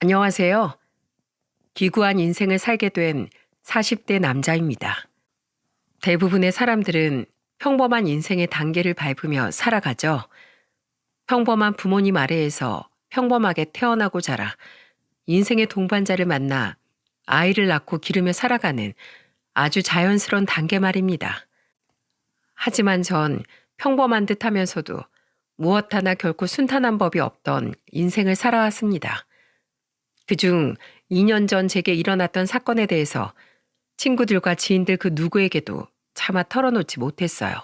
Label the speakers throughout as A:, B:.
A: 안녕하세요. 기구한 인생을 살게 된 40대 남자입니다. 대부분의 사람들은 평범한 인생의 단계를 밟으며 살아가죠. 평범한 부모님 아래에서 평범하게 태어나고 자라 인생의 동반자를 만나 아이를 낳고 기르며 살아가는 아주 자연스러운 단계 말입니다. 하지만 전 평범한 듯 하면서도 무엇 하나 결코 순탄한 법이 없던 인생을 살아왔습니다. 그중 2년 전 제게 일어났던 사건에 대해서 친구들과 지인들 그 누구에게도 차마 털어놓지 못했어요.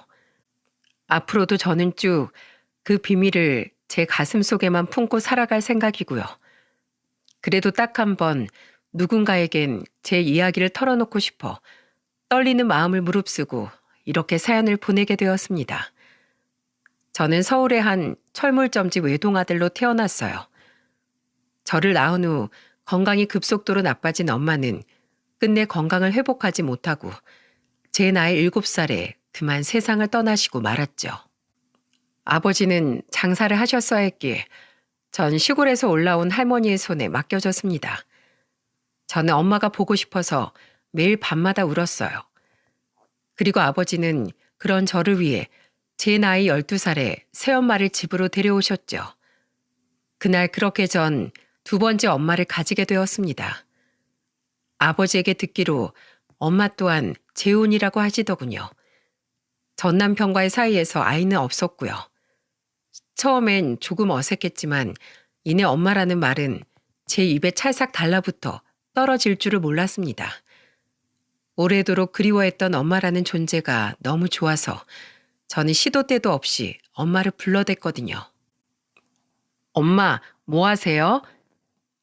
A: 앞으로도 저는 쭉 그 비밀을 제 가슴 속에만 품고 살아갈 생각이고요. 그래도 딱 한 번 누군가에겐 제 이야기를 털어놓고 싶어 떨리는 마음을 무릅쓰고 이렇게 사연을 보내게 되었습니다. 저는 서울의 한 철물점집 외동아들로 태어났어요. 저를 낳은 후 건강이 급속도로 나빠진 엄마는 끝내 건강을 회복하지 못하고 제 나이 7살에 그만 세상을 떠나시고 말았죠. 아버지는 장사를 하셨어야 했기에 전 시골에서 올라온 할머니의 손에 맡겨졌습니다. 저는 엄마가 보고 싶어서 매일 밤마다 울었어요. 그리고 아버지는 그런 저를 위해 제 나이 12살에 새엄마를 집으로 데려오셨죠. 그날 그렇게 전 두 번째 엄마를 가지게 되었습니다. 아버지에게 듣기로 엄마 또한 재혼이라고 하시더군요. 전 남편과의 사이에서 아이는 없었고요. 처음엔 조금 어색했지만 이내 엄마라는 말은 제 입에 찰싹 달라붙어 떨어질 줄을 몰랐습니다. 오래도록 그리워했던 엄마라는 존재가 너무 좋아서 저는 시도 때도 없이 엄마를 불러댔거든요. 엄마, 뭐 하세요?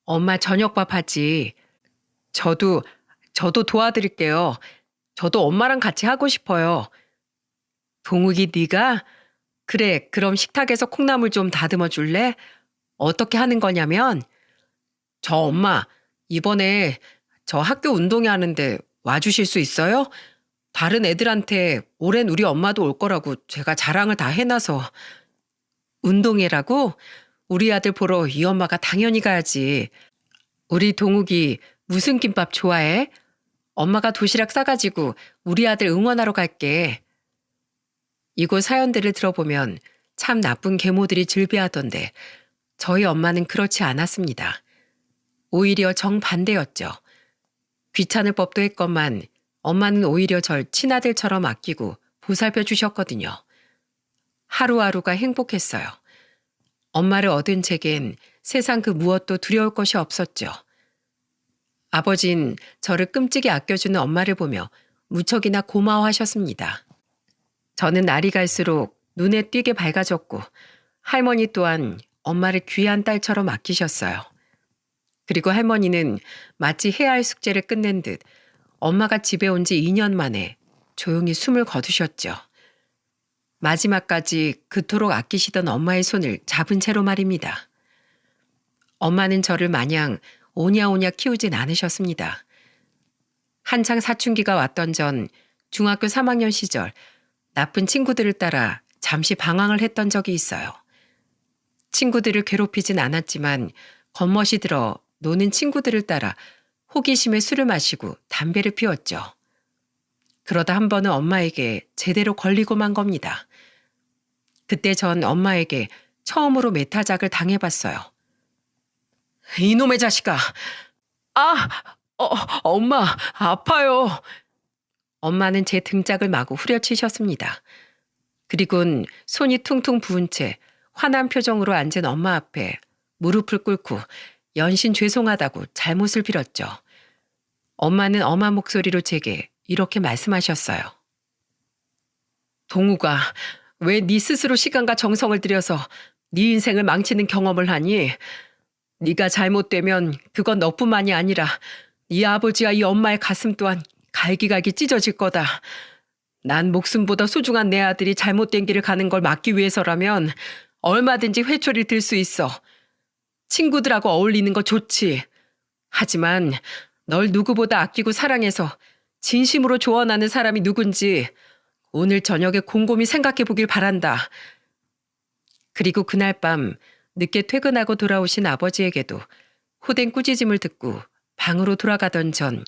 A: 엄마 저녁밥 하지. 저도 도와드릴게요. 저도 엄마랑 같이 하고 싶어요. 동욱이 네가? 그래, 그럼 식탁에서 콩나물 좀 다듬어 줄래? 어떻게 하는 거냐면 저 엄마 이번에 저 학교 운동회 하는데 와주실 수 있어요? 다른 애들한테 올해는 우리 엄마도 올 거라고 제가 자랑을 다 해놔서. 운동회라고? 우리 아들 보러 이 엄마가 당연히 가야지. 우리 동욱이 무슨 김밥 좋아해? 엄마가 도시락 싸가지고 우리 아들 응원하러 갈게. 이곳 사연들을 들어보면 참 나쁜 계모들이 즐비하던데 저희 엄마는 그렇지 않았습니다. 오히려 정반대였죠. 귀찮을 법도 했건만 엄마는 오히려 절 친아들처럼 아끼고 보살펴 주셨거든요. 하루하루가 행복했어요. 엄마를 얻은 제겐 세상 그 무엇도 두려울 것이 없었죠. 아버진 저를 끔찍이 아껴주는 엄마를 보며 무척이나 고마워하셨습니다. 저는 날이 갈수록 눈에 띄게 밝아졌고 할머니 또한 엄마를 귀한 딸처럼 아끼셨어요. 그리고 할머니는 마치 해야 할 숙제를 끝낸 듯 엄마가 집에 온 지 2년 만에 조용히 숨을 거두셨죠. 마지막까지 그토록 아끼시던 엄마의 손을 잡은 채로 말입니다. 엄마는 저를 마냥 오냐오냐 키우진 않으셨습니다. 한창 사춘기가 왔던 전 중학교 3학년 시절 나쁜 친구들을 따라 잠시 방황을 했던 적이 있어요. 친구들을 괴롭히진 않았지만 겉멋이 들어 노는 친구들을 따라 호기심에 술을 마시고 담배를 피웠죠. 그러다 한 번은 엄마에게 제대로 걸리고 만 겁니다. 그때 전 엄마에게 처음으로 매타작을 당해봤어요. 이놈의 자식아! 엄마, 아파요. 엄마는 제 등짝을 마구 후려치셨습니다. 그리곤 손이 퉁퉁 부은 채 화난 표정으로 앉은 엄마 앞에 무릎을 꿇고 연신 죄송하다고 잘못을 빌었죠. 엄마는 엄한 목소리로 제게 이렇게 말씀하셨어요. 동우가 왜 네 스스로 시간과 정성을 들여서 네 인생을 망치는 경험을 하니? 네가 잘못되면 그건 너뿐만이 아니라 네 아버지와 이 엄마의 가슴 또한 갈기갈기 찢어질 거다. 난 목숨보다 소중한 내 아들이 잘못된 길을 가는 걸 막기 위해서라면 얼마든지 회초리를 들 수 있어. 친구들하고 어울리는 거 좋지. 하지만 널 누구보다 아끼고 사랑해서 진심으로 조언하는 사람이 누군지 오늘 저녁에 곰곰이 생각해 보길 바란다. 그리고 그날 밤 늦게 퇴근하고 돌아오신 아버지에게도 호된 꾸짖음을 듣고 방으로 돌아가던 전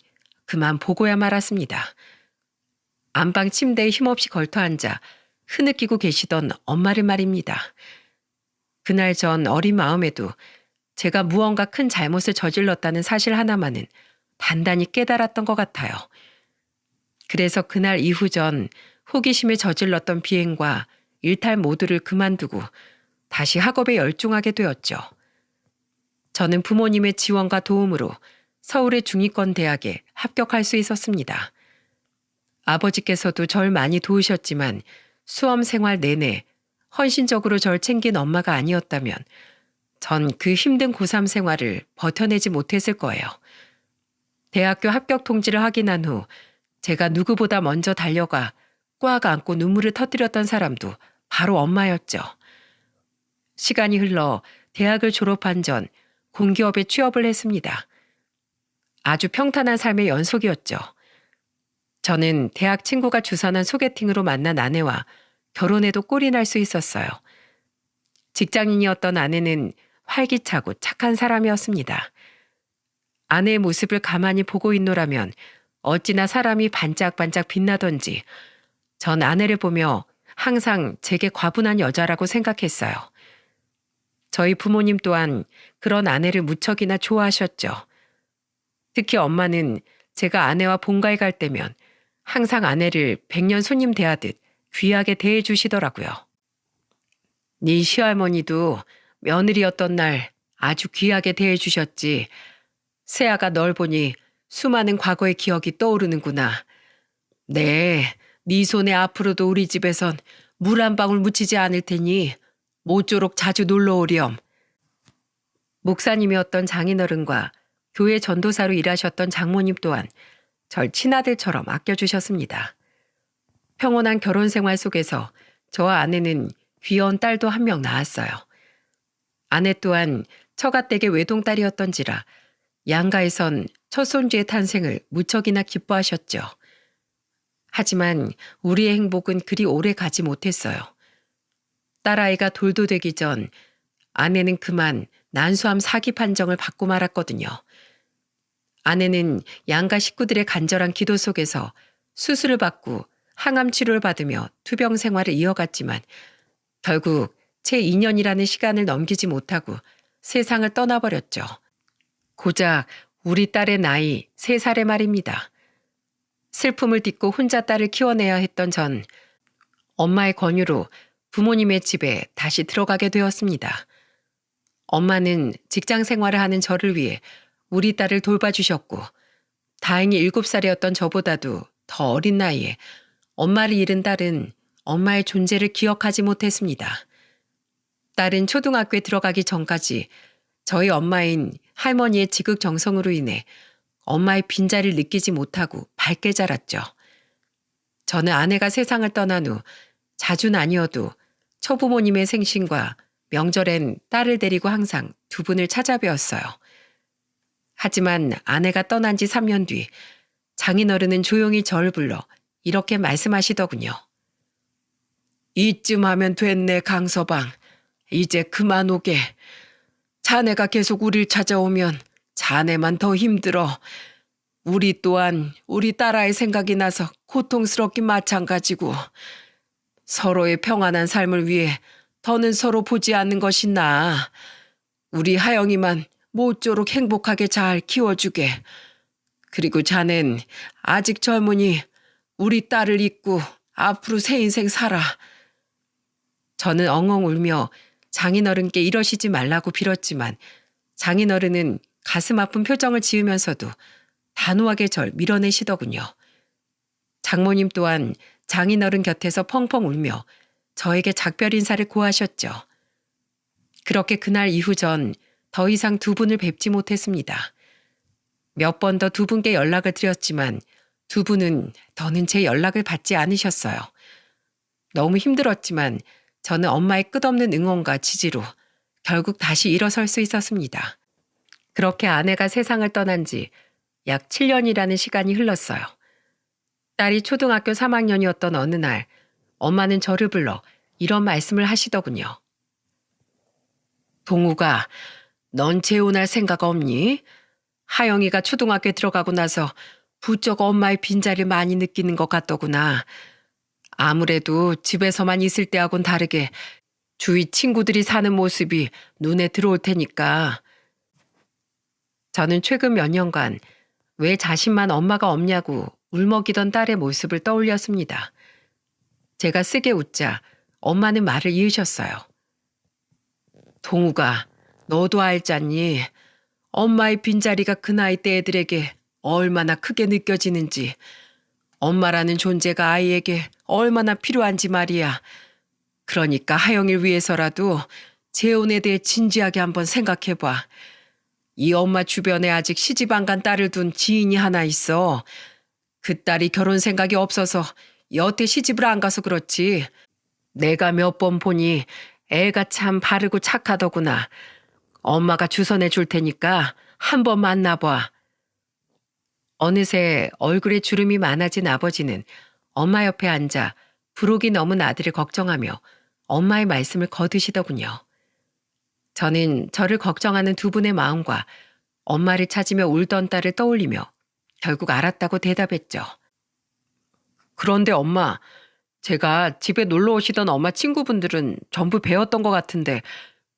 A: 그만 보고야 말았습니다. 안방 침대에 힘없이 걸터앉아 흐느끼고 계시던 엄마를 말입니다. 그날 전 어린 마음에도 제가 무언가 큰 잘못을 저질렀다는 사실 하나만은 단단히 깨달았던 것 같아요. 그래서 그날 이후 전 호기심에 저질렀던 비행과 일탈 모두를 그만두고 다시 학업에 열중하게 되었죠. 저는 부모님의 지원과 도움으로 서울의 중위권 대학에 합격할 수 있었습니다. 아버지께서도 절 많이 도우셨지만 수험 생활 내내 헌신적으로 절 챙긴 엄마가 아니었다면 전 그 힘든 고3 생활을 버텨내지 못했을 거예요. 대학교 합격 통지를 확인한 후 제가 누구보다 먼저 달려가 꽉 안고 눈물을 터뜨렸던 사람도 바로 엄마였죠. 시간이 흘러 대학을 졸업한 전 공기업에 취업을 했습니다. 아주 평탄한 삶의 연속이었죠. 저는 대학 친구가 주선한 소개팅으로 만난 아내와 결혼해도 꼴이 날 수 있었어요. 직장인이었던 아내는 활기차고 착한 사람이었습니다. 아내의 모습을 가만히 보고 있노라면 어찌나 사람이 반짝반짝 빛나던지 전 아내를 보며 항상 제게 과분한 여자라고 생각했어요. 저희 부모님 또한 그런 아내를 무척이나 좋아하셨죠. 특히 엄마는 제가 아내와 본가에 갈 때면 항상 아내를 백년 손님 대하듯 귀하게 대해주시더라고요. 네 시할머니도 며느리였던 날 아주 귀하게 대해주셨지. 세아가 널 보니 수많은 과거의 기억이 떠오르는구나. 네 손에 앞으로도 우리 집에선 물 한 방울 묻히지 않을 테니 모쪼록 자주 놀러 오렴. 목사님이었던 장인어른과 교회 전도사로 일하셨던 장모님 또한 절 친아들처럼 아껴주셨습니다. 평온한 결혼 생활 속에서 저와 아내는 귀여운 딸도 한 명 낳았어요. 아내 또한 처가댁의 외동딸이었던지라 양가에선 첫 손주의 탄생을 무척이나 기뻐하셨죠. 하지만 우리의 행복은 그리 오래 가지 못했어요. 딸아이가 돌도 되기 전 아내는 그만 난소암 사기 판정을 받고 말았거든요. 아내는 양가 식구들의 간절한 기도 속에서 수술을 받고 항암 치료를 받으며 투병 생활을 이어갔지만 결국 채 2년이라는 시간을 넘기지 못하고 세상을 떠나버렸죠. 고작 우리 딸의 나이 3살의 말입니다. 슬픔을 딛고 혼자 딸을 키워내야 했던 전 엄마의 권유로 부모님의 집에 다시 들어가게 되었습니다. 엄마는 직장 생활을 하는 저를 위해 우리 딸을 돌봐주셨고 다행히 7살이었던 저보다도 더 어린 나이에 엄마를 잃은 딸은 엄마의 존재를 기억하지 못했습니다. 딸은 초등학교에 들어가기 전까지 저희 엄마인 할머니의 지극정성으로 인해 엄마의 빈자리를 느끼지 못하고 밝게 자랐죠. 저는 아내가 세상을 떠난 후 자주는 아니어도 처부모님의 생신과 명절엔 딸을 데리고 항상 두 분을 찾아뵈었어요. 하지만 아내가 떠난 지 3년 뒤 장인어른은 조용히 저를 불러 이렇게 말씀하시더군요. 이쯤 하면 됐네, 강서방. 이제 그만 오게. 자네가 계속 우릴 찾아오면 자네만 더 힘들어. 우리 또한 우리 딸아이 생각이 나서 고통스럽긴 마찬가지고 서로의 평안한 삶을 위해 더는 서로 보지 않는 것이 나아. 우리 하영이만 모쪼록 행복하게 잘 키워주게. 그리고 자넨 아직 젊으니 우리 딸을 잊고 앞으로 새 인생 살아. 저는 엉엉 울며 장인어른께 이러시지 말라고 빌었지만 장인어른은 가슴 아픈 표정을 지으면서도 단호하게 절 밀어내시더군요. 장모님 또한 장인어른 곁에서 펑펑 울며 저에게 작별 인사를 고하셨죠. 그렇게 그날 이후 전 더 이상 두 분을 뵙지 못했습니다. 몇 번 더 두 분께 연락을 드렸지만 두 분은 더는 제 연락을 받지 않으셨어요. 너무 힘들었지만 저는 엄마의 끝없는 응원과 지지로 결국 다시 일어설 수 있었습니다. 그렇게 아내가 세상을 떠난 지 약 7년이라는 시간이 흘렀어요. 딸이 초등학교 3학년이었던 어느 날 엄마는 저를 불러 이런 말씀을 하시더군요. 동우가 넌 재혼할 생각 없니? 하영이가 초등학교에 들어가고 나서 부쩍 엄마의 빈자리를 많이 느끼는 것 같더구나. 아무래도 집에서만 있을 때하고는 다르게 주위 친구들이 사는 모습이 눈에 들어올 테니까. 저는 최근 몇 년간 왜 자신만 엄마가 없냐고 울먹이던 딸의 모습을 떠올렸습니다. 제가 쓰게 웃자 엄마는 말을 이으셨어요. 동우가 너도 알잖니. 엄마의 빈자리가 그 나이 때 애들에게 얼마나 크게 느껴지는지, 엄마라는 존재가 아이에게 얼마나 필요한지 말이야. 그러니까 하영이를 위해서라도 재혼에 대해 진지하게 한번 생각해봐. 이 엄마 주변에 아직 시집 안 간 딸을 둔 지인이 하나 있어. 그 딸이 결혼 생각이 없어서 여태 시집을 안 가서 그렇지. 내가 몇 번 보니 애가 참 바르고 착하더구나. 엄마가 주선해 줄 테니까 한번 만나봐. 어느새 얼굴에 주름이 많아진 아버지는 엄마 옆에 앉아 부록이 넘은 아들을 걱정하며 엄마의 말씀을 거두시더군요. 저는 저를 걱정하는 두 분의 마음과 엄마를 찾으며 울던 딸을 떠올리며 결국 알았다고 대답했죠. 그런데 엄마, 제가 집에 놀러 오시던 엄마 친구분들은 전부 배웠던 것 같은데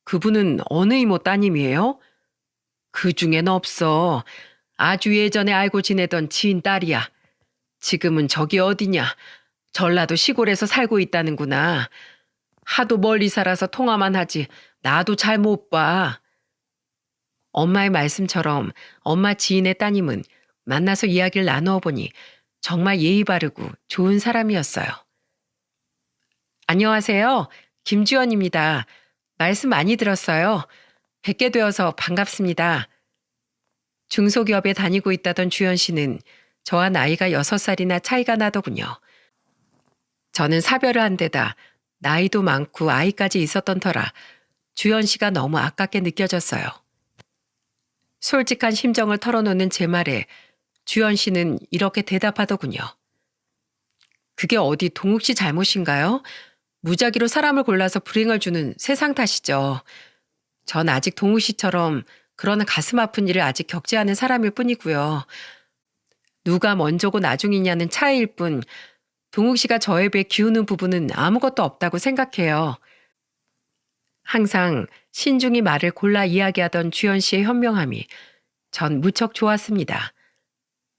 A: 그분은 어느 이모 따님이에요? 그 중엔 없어. 아주 예전에 알고 지내던 지인 딸이야. 지금은 저기 어디냐. 전라도 시골에서 살고 있다는구나. 하도 멀리 살아서 통화만 하지 나도 잘 못 봐. 엄마의 말씀처럼 엄마 지인의 따님은 만나서 이야기를 나누어 보니 정말 예의 바르고 좋은 사람이었어요. 안녕하세요. 김주연입니다. 말씀 많이 들었어요. 뵙게 되어서 반갑습니다. 중소기업에 다니고 있다던 주연 씨는 저와 나이가 6살이나 차이가 나더군요. 저는 사별을 한 데다 나이도 많고 아이까지 있었던 터라 주연 씨가 너무 아깝게 느껴졌어요. 솔직한 심정을 털어놓는 제 말에 주연 씨는 이렇게 대답하더군요. 그게 어디 동욱 씨 잘못인가요? 무작위로 사람을 골라서 불행을 주는 세상 탓이죠. 전 아직 동욱 씨처럼 그런 가슴 아픈 일을 아직 겪지 않은 사람일 뿐이고요. 누가 먼저고 나중이냐는 차이일 뿐 동욱 씨가 저에 비해 기우는 부분은 아무것도 없다고 생각해요. 항상 신중히 말을 골라 이야기하던 주연 씨의 현명함이 전 무척 좋았습니다.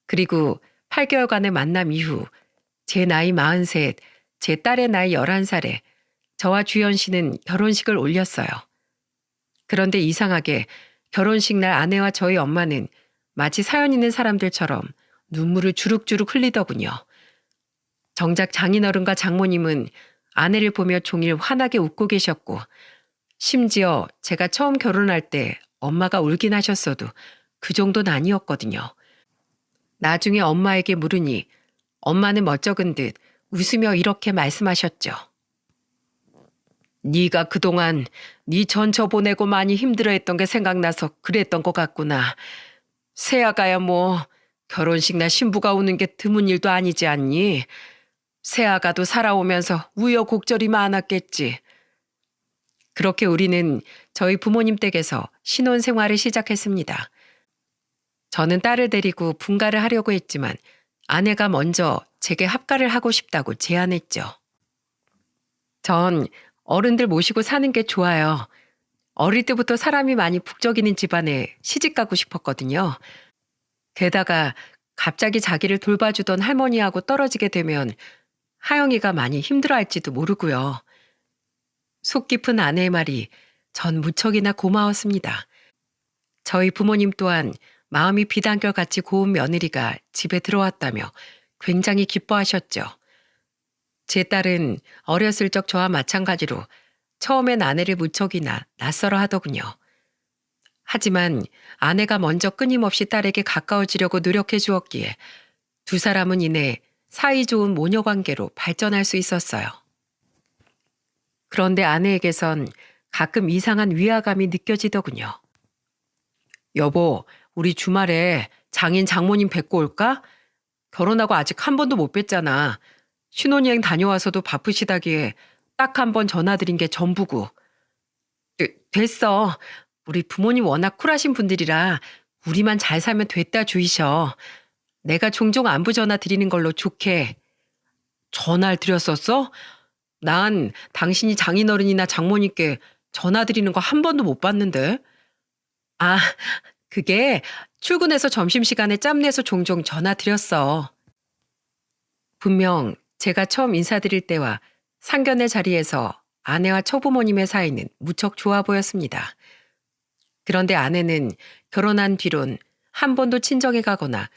A: 그리고 8개월간의 만남 이후 제 나이 43, 제 딸의 나이 11살에 저와 주연 씨는 결혼식을 올렸어요. 그런데 이상하게 결혼식 날 아내와 저희 엄마는 마치 사연 있는 사람들처럼 눈물을 주룩주룩 흘리더군요. 정작 장인어른과 장모님은 아내를 보며 종일 환하게 웃고 계셨고 심지어 제가 처음 결혼할 때 엄마가 울긴 하셨어도 그 정도는 아니었거든요. 나중에 엄마에게 물으니 엄마는 멋쩍은 듯 웃으며 이렇게 말씀하셨죠. 네가 그동안 네 전처 보내고 많이 힘들어했던 게 생각나서 그랬던 것 같구나. 새아가야 뭐 결혼식 날 신부가 오는 게 드문 일도 아니지 않니? 새아가도 살아오면서 우여곡절이 많았겠지. 그렇게 우리는 저희 부모님 댁에서 신혼생활을 시작했습니다. 저는 딸을 데리고 분가를 하려고 했지만 아내가 먼저 제게 합가를 하고 싶다고 제안했죠. 전 어른들 모시고 사는 게 좋아요. 어릴 때부터 사람이 많이 북적이는 집안에 시집 가고 싶었거든요. 게다가 갑자기 자기를 돌봐주던 할머니하고 떨어지게 되면 하영이가 많이 힘들어할지도 모르고요. 속 깊은 아내의 말이 전 무척이나 고마웠습니다. 저희 부모님 또한 마음이 비단결같이 고운 며느리가 집에 들어왔다며 굉장히 기뻐하셨죠. 제 딸은 어렸을 적 저와 마찬가지로 처음엔 아내를 무척이나 낯설어 하더군요. 하지만 아내가 먼저 끊임없이 딸에게 가까워지려고 노력해 주었기에 두 사람은 이내 사이 좋은 모녀 관계로 발전할 수 있었어요. 그런데 아내에게선 가끔 이상한 위화감이 느껴지더군요. 여보, 우리 주말에 장인 장모님 뵙고 올까? 결혼하고 아직 한 번도 못 뵀잖아. 신혼여행 다녀와서도 바쁘시다기에 딱 한 번 전화드린 게 전부고. 됐어. 우리 부모님 워낙 쿨하신 분들이라 우리만 잘 살면 됐다 주이셔. 내가 종종 안부 전화 드리는 걸로 좋게. 전화를 드렸었어? 난 당신이 장인어른이나 장모님께 전화 드리는 거 한 번도 못 봤는데. 아, 그게 출근해서 점심시간에 짬내서 종종 전화 드렸어. 분명 제가 처음 인사드릴 때와 상견례 자리에서 아내와 처부모님의 사이는 무척 좋아 보였습니다. 그런데 아내는 결혼한 뒤론 한 번도 친정에 가거나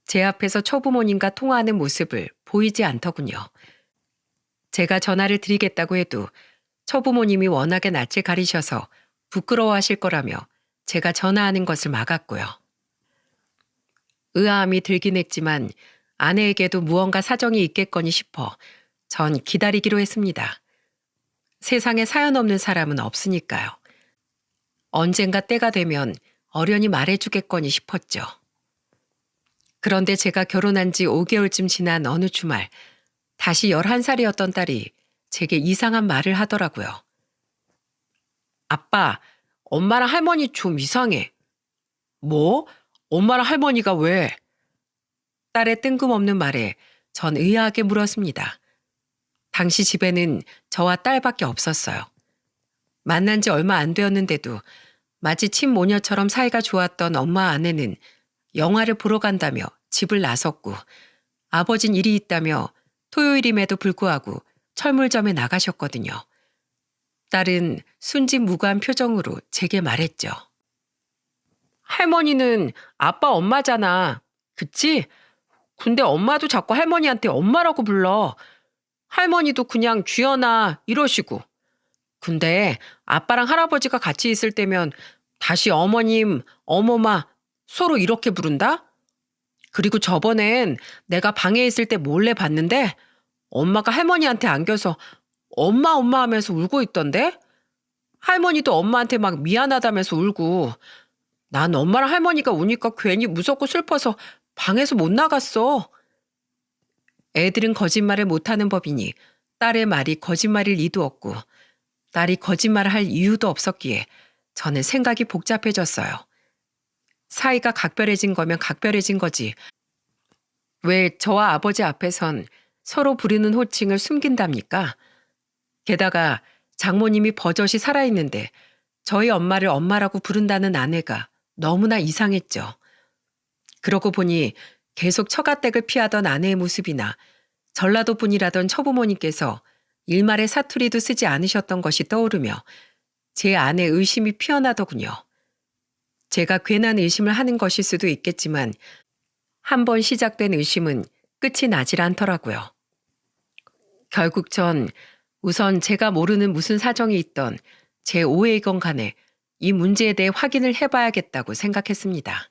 A: 제 앞에서 처부모님과 통화하는 모습을 보이지 않더군요. 제가 전화를 드리겠다고 해도 처부모님이 워낙에 낯을 가리셔서 부끄러워하실 거라며 제가 전화하는 것을 막았고요. 의아함이 들긴 했지만 아내에게도 무언가 사정이 있겠거니 싶어 전 기다리기로 했습니다. 세상에 사연 없는 사람은 없으니까요. 언젠가 때가 되면 어련히 말해주겠거니 싶었죠. 그런데 제가 결혼한 지 5개월쯤 지난 어느 주말 다시 11살이었던 딸이 제게 이상한 말을 하더라고요. 아빠, 엄마랑 할머니 좀 이상해. 뭐? 엄마랑 할머니가 왜? 딸의 뜬금없는 말에 전 의아하게 물었습니다. 당시 집에는 저와 딸밖에 없었어요. 만난 지 얼마 안 되었는데도 마치 친모녀처럼 사이가 좋았던 엄마 아내는 영화를 보러 간다며 집을 나섰고 아버진 일이 있다며 토요일임에도 불구하고 철물점에 나가셨거든요. 딸은 순진무구한 표정으로 제게 말했죠. 할머니는 아빠 엄마잖아. 그치? 근데 엄마도 자꾸 할머니한테 엄마라고 불러. 할머니도 그냥 쥐어나 이러시고. 근데 아빠랑 할아버지가 같이 있을 때면 다시 어머님, 어머마 서로 이렇게 부른다? 그리고 저번엔 내가 방에 있을 때 몰래 봤는데 엄마가 할머니한테 안겨서 엄마 엄마 하면서 울고 있던데? 할머니도 엄마한테 막 미안하다면서 울고. 난 엄마랑 할머니가 우니까 괜히 무섭고 슬퍼서 방에서 못 나갔어. 애들은 거짓말을 못하는 법이니 딸의 말이 거짓말일 리도 없고 딸이 거짓말을 할 이유도 없었기에 저는 생각이 복잡해졌어요. 사이가 각별해진 거면 각별해진 거지. 왜 저와 아버지 앞에선 서로 부르는 호칭을 숨긴답니까? 게다가 장모님이 버젓이 살아있는데 저희 엄마를 엄마라고 부른다는 아내가 너무나 이상했죠. 그러고 보니 계속 처가댁을 피하던 아내의 모습이나 전라도 분이라던 처부모님께서 일말의 사투리도 쓰지 않으셨던 것이 떠오르며 제 안에 의심이 피어나더군요. 제가 괜한 의심을 하는 것일 수도 있겠지만 한 번 시작된 의심은 끝이 나질 않더라고요. 결국 전 우선 제가 모르는 무슨 사정이 있던 제 오해이건 간에 이 문제에 대해 확인을 해봐야겠다고 생각했습니다.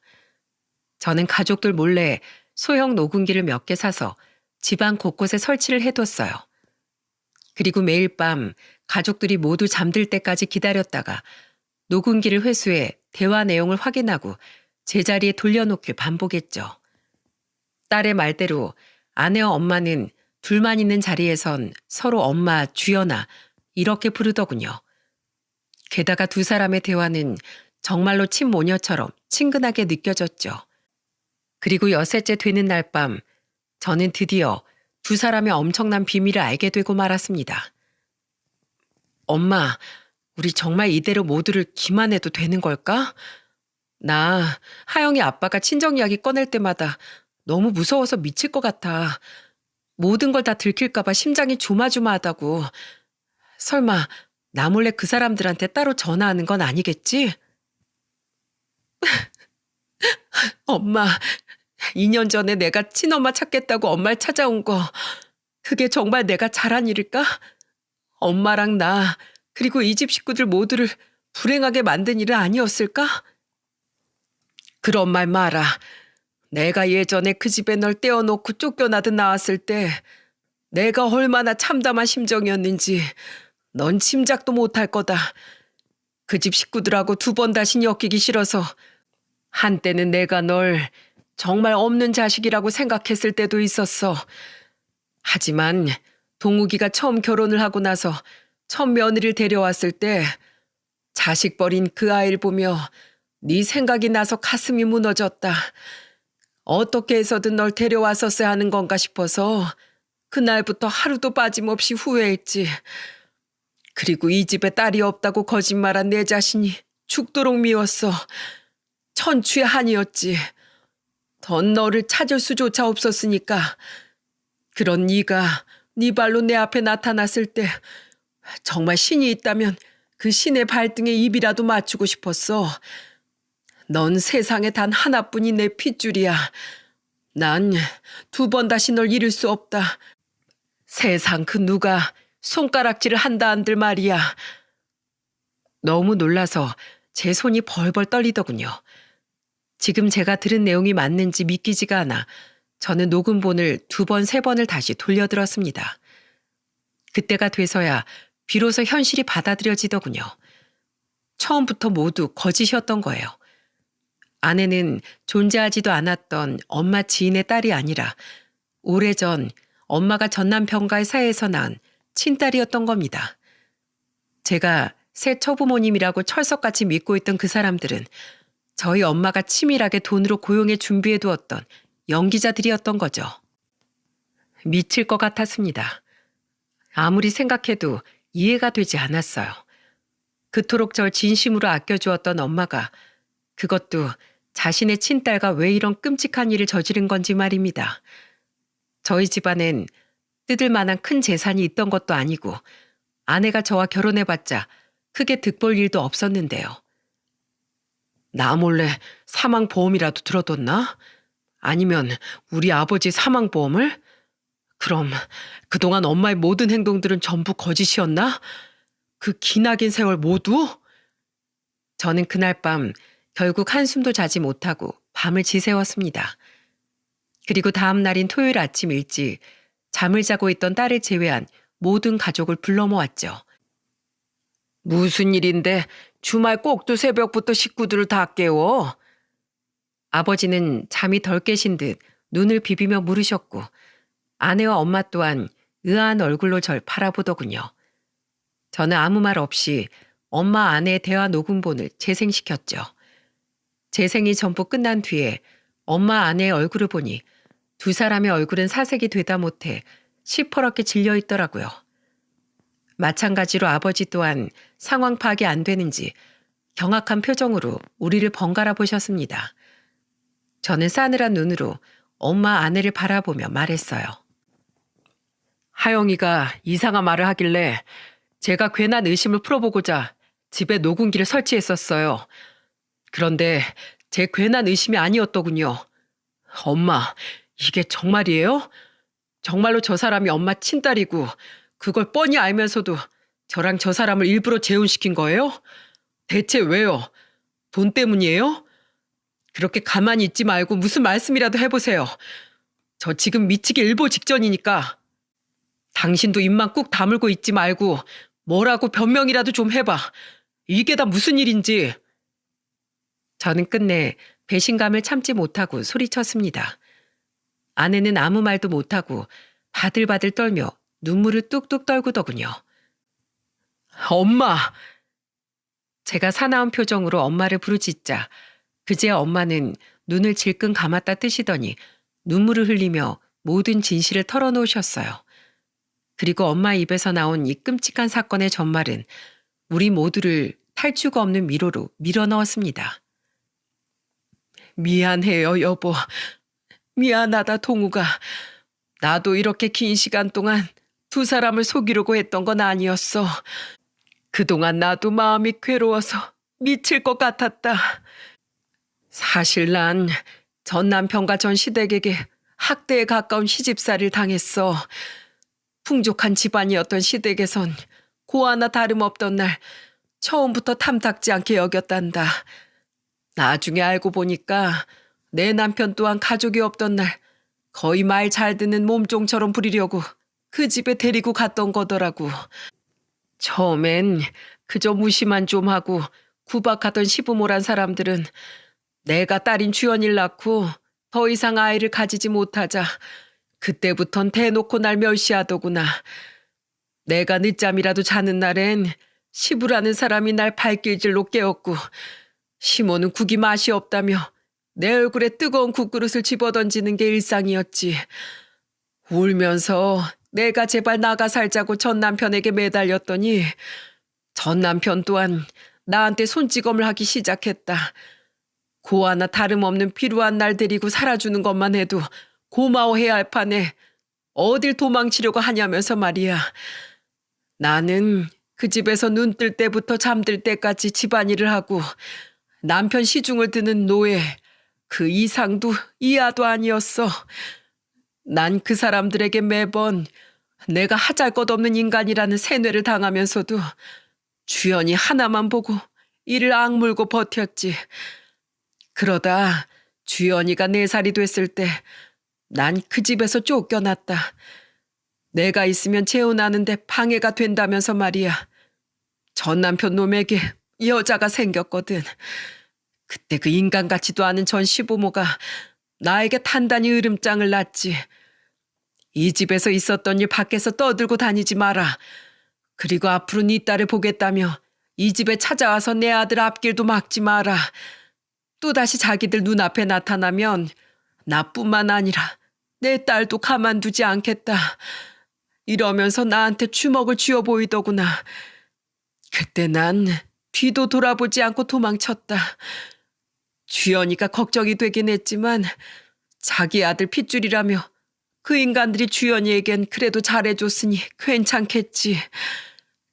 A: 저는 가족들 몰래 소형 녹음기를 몇 개 사서 집안 곳곳에 설치를 해뒀어요. 그리고 매일 밤 가족들이 모두 잠들 때까지 기다렸다가 녹음기를 회수해 대화 내용을 확인하고 제자리에 돌려놓길 반복했죠. 딸의 말대로 아내와 엄마는 둘만 있는 자리에선 서로 엄마, 주연아 이렇게 부르더군요. 게다가 두 사람의 대화는 정말로 친모녀처럼 친근하게 느껴졌죠. 그리고 여섯째 되는 날 밤 저는 드디어 두 사람의 엄청난 비밀을 알게 되고 말았습니다. 엄마, 우리 정말 이대로 모두를 기만해도 되는 걸까? 나 하영이 아빠가 친정 이야기 꺼낼 때마다 너무 무서워서 미칠 것 같아. 모든 걸 다 들킬까 봐 심장이 조마조마하다고. 설마 나 몰래 그 사람들한테 따로 전화하는 건 아니겠지? 엄마, 2년 전에 내가 친엄마 찾겠다고 엄마를 찾아온 거 그게 정말 내가 잘한 일일까? 엄마랑 나 그리고 이 집 식구들 모두를 불행하게 만든 일은 아니었을까? 그런 말 마라. 내가 예전에 그 집에 널 떼어놓고 쫓겨나듯 나왔을 때 내가 얼마나 참담한 심정이었는지 넌 짐작도 못할 거다. 그 집 식구들하고 두 번 다시 엮이기 싫어서 한때는 내가 널 정말 없는 자식이라고 생각했을 때도 있었어. 하지만 동욱이가 처음 결혼을 하고 나서 첫 며느리를 데려왔을 때 자식 버린 그 아이를 보며 네 생각이 나서 가슴이 무너졌다. 어떻게 해서든 널 데려왔었어야 하는 건가 싶어서 그날부터 하루도 빠짐없이 후회했지. 그리고 이 집에 딸이 없다고 거짓말한 내 자신이 죽도록 미웠어. 천추의 한이었지. 더 너를 찾을 수조차 없었으니까. 그런 네가 네 발로 내 앞에 나타났을 때 정말 신이 있다면 그 신의 발등에 입이라도 맞추고 싶었어. 넌 세상에 단 하나뿐인 내 핏줄이야. 난 두 번 다시 널 잃을 수 없다. 세상 그 누가 손가락질을 한다 한들 말이야. 너무 놀라서 제 손이 벌벌 떨리더군요. 지금 제가 들은 내용이 맞는지 믿기지가 않아 저는 녹음본을 2번, 3번을 다시 돌려들었습니다. 그때가 돼서야 비로소 현실이 받아들여지더군요. 처음부터 모두 거짓이었던 거예요. 아내는 존재하지도 않았던 엄마 지인의 딸이 아니라 오래전 엄마가 전 남편과의 사이에서 낳은 친딸이었던 겁니다. 제가 새 처부모님이라고 철석같이 믿고 있던 그 사람들은 저희 엄마가 치밀하게 돈으로 고용해 준비해 두었던 연기자들이었던 거죠. 미칠 것 같았습니다. 아무리 생각해도 이해가 되지 않았어요. 그토록 절 진심으로 아껴주었던 엄마가 그것도 자신의 친딸과 왜 이런 끔찍한 일을 저지른 건지 말입니다. 저희 집안엔 뜯을 만한 큰 재산이 있던 것도 아니고 아내가 저와 결혼해봤자 크게 득볼 일도 없었는데요. 나 몰래 사망보험이라도 들어뒀나? 아니면 우리 아버지 사망보험을? 그럼 그동안 엄마의 모든 행동들은 전부 거짓이었나? 그 기나긴 세월 모두? 저는 그날 밤 결국 한숨도 자지 못하고 밤을 지새웠습니다. 그리고 다음 날인 토요일 아침 일찍 잠을 자고 있던 딸을 제외한 모든 가족을 불러 모았죠. 무슨 일인데 주말 꼭두 새벽부터 식구들을 다 깨워? 아버지는 잠이 덜 깨신 듯 눈을 비비며 물으셨고 아내와 엄마 또한 의아한 얼굴로 절 바라보더군요. 저는 아무 말 없이 엄마 아내의 대화 녹음본을 재생시켰죠. 재생이 전부 끝난 뒤에 엄마 아내의 얼굴을 보니 두 사람의 얼굴은 사색이 되다 못해 시퍼렇게 질려 있더라고요. 마찬가지로 아버지 또한 상황 파악이 안 되는지 경악한 표정으로 우리를 번갈아 보셨습니다. 저는 싸늘한 눈으로 엄마 아내를 바라보며 말했어요. 하영이가 이상한 말을 하길래 제가 괜한 의심을 풀어보고자 집에 녹음기를 설치했었어요. 그런데 제 괜한 의심이 아니었더군요. 엄마, 이게 정말이에요? 정말로 저 사람이 엄마 친딸이고 그걸 뻔히 알면서도 저랑 저 사람을 일부러 재혼시킨 거예요? 대체 왜요? 돈 때문이에요? 그렇게 가만히 있지 말고 무슨 말씀이라도 해보세요. 저 지금 미치기 일보 직전이니까. 당신도 입만 꾹 다물고 있지 말고 뭐라고 변명이라도 좀 해봐. 이게 다 무슨 일인지. 저는 끝내 배신감을 참지 못하고 소리쳤습니다. 아내는 아무 말도 못하고 바들바들 떨며 눈물을 뚝뚝 떨구더군요. 엄마! 제가 사나운 표정으로 엄마를 부르짖자 그제야 엄마는 눈을 질끈 감았다 뜨시더니 눈물을 흘리며 모든 진실을 털어놓으셨어요. 그리고 엄마 입에서 나온 이 끔찍한 사건의 전말은 우리 모두를 탈주가 없는 미로로 밀어넣었습니다. 미안해요, 여보. 미안하다, 동우가. 나도 이렇게 긴 시간 동안 두 사람을 속이려고 했던 건 아니었어. 그동안 나도 마음이 괴로워서 미칠 것 같았다. 사실 난 전 남편과 전 시댁에게 학대에 가까운 시집살이를 당했어. 풍족한 집안이었던 시댁에선 고아나 다름없던 날 처음부터 탐탁지 않게 여겼단다. 나중에 알고 보니까 내 남편 또한 가족이 없던 날 거의 말 잘 듣는 몸종처럼 부리려고 그 집에 데리고 갔던 거더라고. 처음엔 그저 무시만 좀 하고 구박하던 시부모란 사람들은 내가 딸인 주연이를 낳고 더 이상 아이를 가지지 못하자 그때부턴 대놓고 날 멸시하더구나. 내가 늦잠이라도 자는 날엔 시부라는 사람이 날 발길질로 깨웠고 시모는 국이 맛이 없다며 내 얼굴에 뜨거운 국그릇을 집어던지는 게 일상이었지. 울면서 내가 제발 나가 살자고 전 남편에게 매달렸더니 전 남편 또한 나한테 손찌검을 하기 시작했다. 고아나 다름없는 필요한 날 데리고 살아주는 것만 해도 고마워해야 할 판에 어딜 도망치려고 하냐면서 말이야. 나는 그 집에서 눈 뜰 때부터 잠들 때까지 집안일을 하고 남편 시중을 드는 노예, 그 이상도 이하도 아니었어. 난 그 사람들에게 매번 내가 하잘것없는 인간이라는 세뇌를 당하면서도 주연이 하나만 보고 이를 악물고 버텼지. 그러다 주연이가 4살이 됐을 때 난 그 집에서 쫓겨났다. 내가 있으면 재혼하는데 방해가 된다면서 말이야. 전 남편 놈에게 여자가 생겼거든. 그때 그 인간 같지도 않은 전 시부모가 나에게 단단히 으름장을 놨지. 이 집에서 있었던 일 밖에서 떠들고 다니지 마라. 그리고 앞으로 네 딸을 보겠다며 이 집에 찾아와서 내 아들 앞길도 막지 마라. 또다시 자기들 눈앞에 나타나면 나뿐만 아니라 내 딸도 가만두지 않겠다. 이러면서 나한테 주먹을 쥐어 보이더구나. 그때 난 뒤도 돌아보지 않고 도망쳤다. 주연이가 걱정이 되긴 했지만 자기 아들 핏줄이라며 그 인간들이 주연이에겐 그래도 잘해줬으니 괜찮겠지.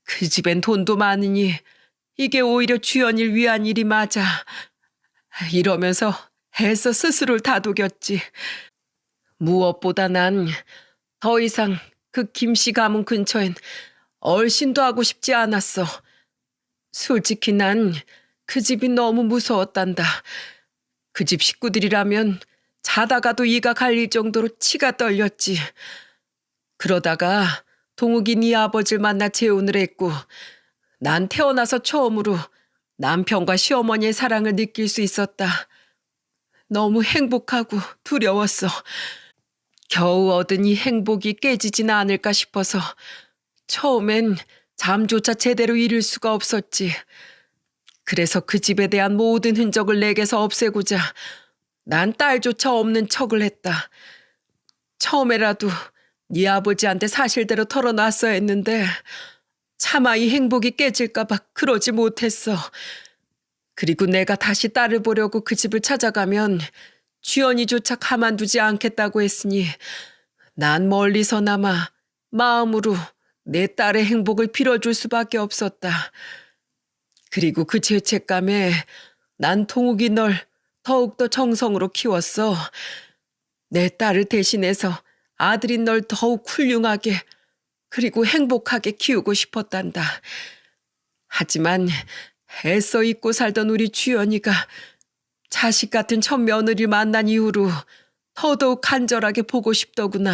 A: 그 집엔 돈도 많으니 이게 오히려 주연이를 위한 일이 맞아. 이러면서 애써 스스로를 다독였지. 무엇보다 난 더 이상 그 김씨 가문 근처엔 얼씬도 하고 싶지 않았어. 솔직히 난 그 집이 너무 무서웠단다. 그 집 식구들이라면 자다가도 이가 갈릴 정도로 치가 떨렸지. 그러다가 동욱이 네 아버지를 만나 재혼을 했고 난 태어나서 처음으로 남편과 시어머니의 사랑을 느낄 수 있었다. 너무 행복하고 두려웠어. 겨우 얻은 이 행복이 깨지진 않을까 싶어서 처음엔 잠조차 제대로 이룰 수가 없었지. 그래서 그 집에 대한 모든 흔적을 내게서 없애고자 난 딸조차 없는 척을 했다. 처음에라도 네 아버지한테 사실대로 털어놨어야 했는데 차마 이 행복이 깨질까 봐 그러지 못했어. 그리고 내가 다시 딸을 보려고 그 집을 찾아가면 주연이조차 가만두지 않겠다고 했으니 난 멀리서나마 마음으로 내 딸의 행복을 빌어줄 수밖에 없었다. 그리고 그 죄책감에 난 동욱이 널 더욱더 정성으로 키웠어. 내 딸을 대신해서 아들인 널 더욱 훌륭하게 그리고 행복하게 키우고 싶었단다. 하지만 애써 잊고 살던 우리 주연이가 자식 같은 첫 며느리를 만난 이후로 더더욱 간절하게 보고 싶더구나.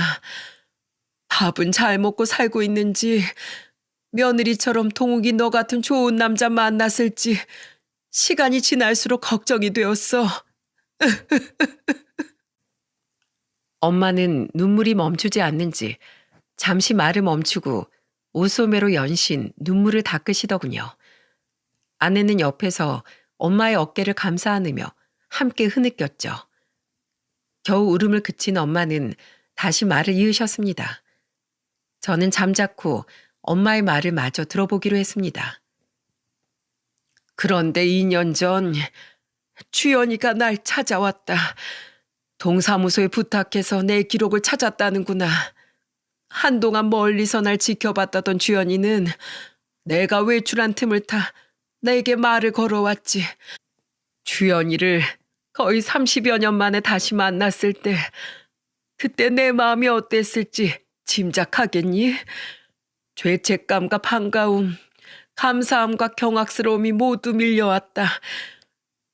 A: 밥은 잘 먹고 살고 있는지 며느리처럼 동욱이 너 같은 좋은 남자 만났을지 시간이 지날수록 걱정이 되었어. 엄마는 눈물이 멈추지 않는지 잠시 말을 멈추고 옷소매로 연신 눈물을 닦으시더군요. 아내는 옆에서 엄마의 어깨를 감싸 안으며 함께 흐느꼈죠. 겨우 울음을 그친 엄마는 다시 말을 이으셨습니다. 저는 잠자코 엄마의 말을 마저 들어보기로 했습니다. 그런데 2년 전 주연이가 날 찾아왔다. 동사무소에 부탁해서 내 기록을 찾았다는구나. 한동안 멀리서 날 지켜봤다던 주연이는 내가 외출한 틈을 타 내게 말을 걸어왔지. 주연이를 거의 30여 년 만에 다시 만났을 때 그때 내 마음이 어땠을지 짐작하겠니? 죄책감과 반가움, 감사함과 경악스러움이 모두 밀려왔다.